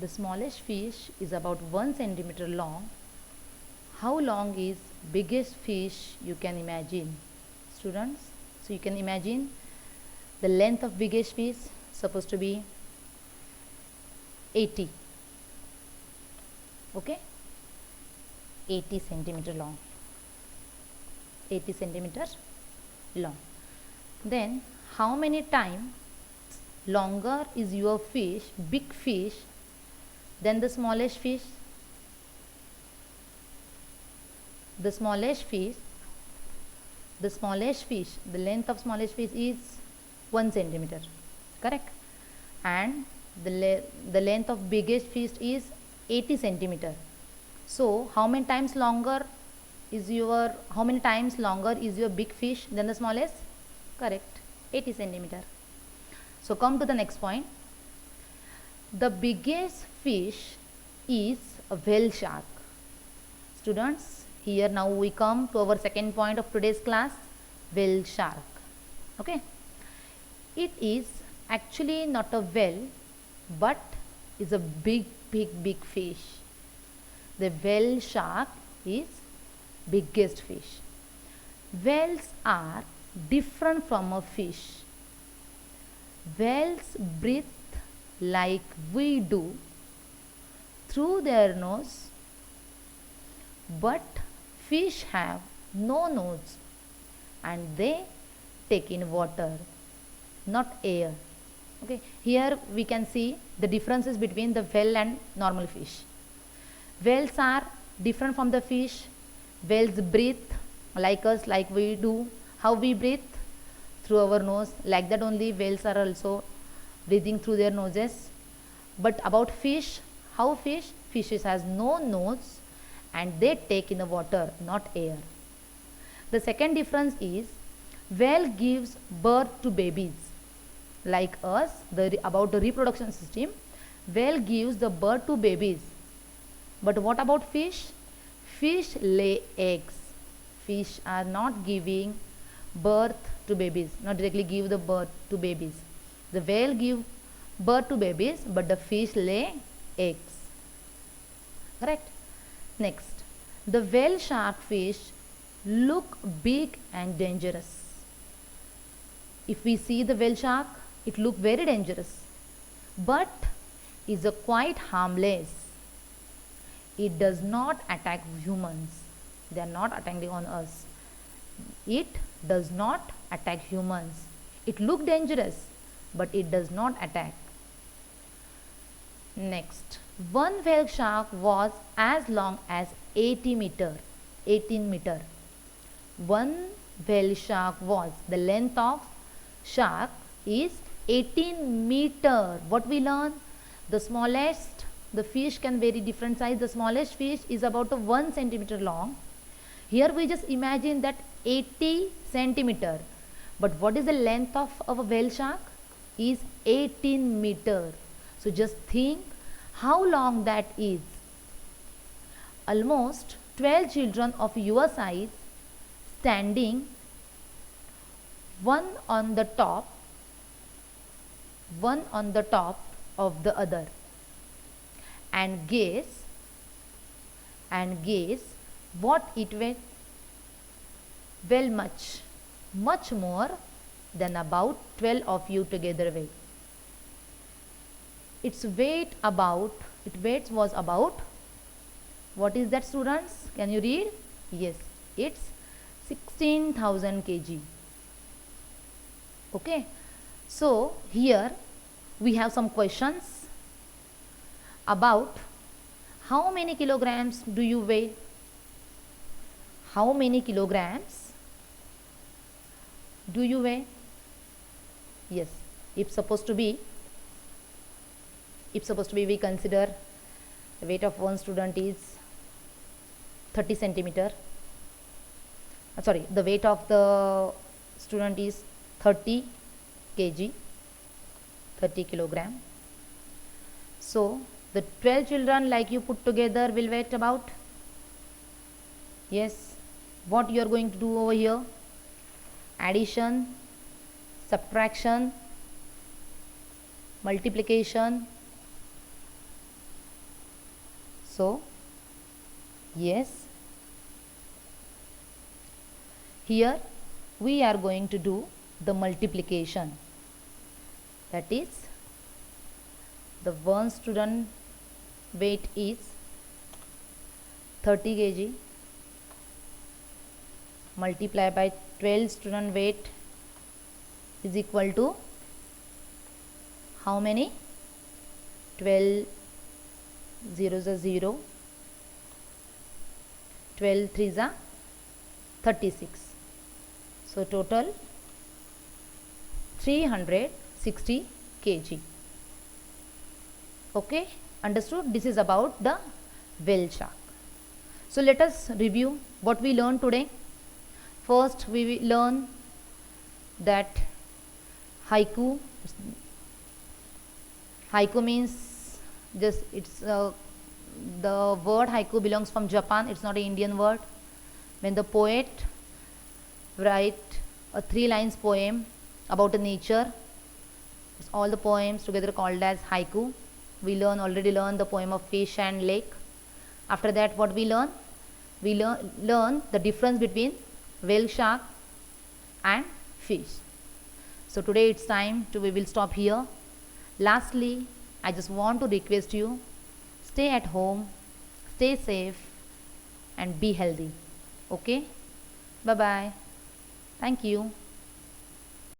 The smallest fish is about 1 centimeter long. How long is biggest fish you can imagine, students? So you can imagine the length of biggest fish supposed to be 80. Okay, 80 centimeter long. 80 centimeters long. Then how many times longer is your fish, big fish, than the smallest fish? The smallest fish, the length of smallest fish is 1 centimeter, correct? And the length of biggest fish is 80 centimeter. So how many times longer is your big fish than the smallest? Correct, 80 centimeter. So come to the next point. The biggest fish is a whale shark. Students, here now we come to our second point of today's class, whale shark. Okay, it is actually not a whale but is a big fish. The whale shark is biggest fish. Whales are different from a fish. Whales breathe like we do through their nose, but fish have no nose and they take in water, not air. Okay, here we can see the differences between the whale and normal fish. Whales are different from the fish. Whales breathe like us, like we do. How we breathe? Through our nose. Like that only whales are also breathing through their noses. But about fish, how fish? Fishes has no nose and they take in the water, not air. The second difference is whale gives birth to babies. Like us, about the reproduction system, whale gives the birth to babies. But what about fish? Fish lay eggs. Fish are not giving birth to babies, not directly give the birth to babies. The whale give birth to babies, but the fish lay eggs. Correct? Next, the whale shark fish look big and dangerous. If we see the whale shark, it look very dangerous, but is quite harmless. It does not attack humans. They are not attacking on us. It does not attack humans. It look dangerous, but it does not attack. Next, one whale shark was as long as 18 meter. One whale shark was, the length of shark is 18 meter. What we learn? The smallest, the fish can vary different size. The smallest fish is about 1 centimeter long. Here we just imagine that 80 centimeter. But what is the length of a whale shark? Is 18 meter. So just think how long that is. Almost 12 children of your size standing, one on the top of the other, and gaze what it weighs. Well, much more than about 12 of you together weigh. Its weight was about, what is that, students? Can you read? Yes, it's 16,000 kg. Okay, so here we have some questions about how many kilograms do you weigh? How many kilograms do you weigh? Yes, if supposed to be we consider the weight of one student is 30 centimeter. Sorry, the weight of the student is 30 kg, 30 kilogram. So the 12 children like you put together will weigh about, yes, what you are going to do over here? Addition, subtraction, multiplication, So yes, here we are going to do the multiplication. That is, the one student weight is 30 kg multiplied by 12 student weight is equal to how many? 12 zeros are 0, 12 threes are 36. So total 360 kg. Okay, understood? This is about the whale shark. So let us review what we learned today. First we will learn that haiku means just it's the word haiku belongs from Japan. It's not an Indian word. When the poet write a 3 lines poem about a nature, it's all the poems together called as haiku. We already learned the poem of fish and lake. After that, what we learn? We learn the difference between whale shark and fish. So today it's time we will stop here. Lastly, I just want to request you, stay at home, stay safe and be healthy. Okay? Bye bye. Thank you.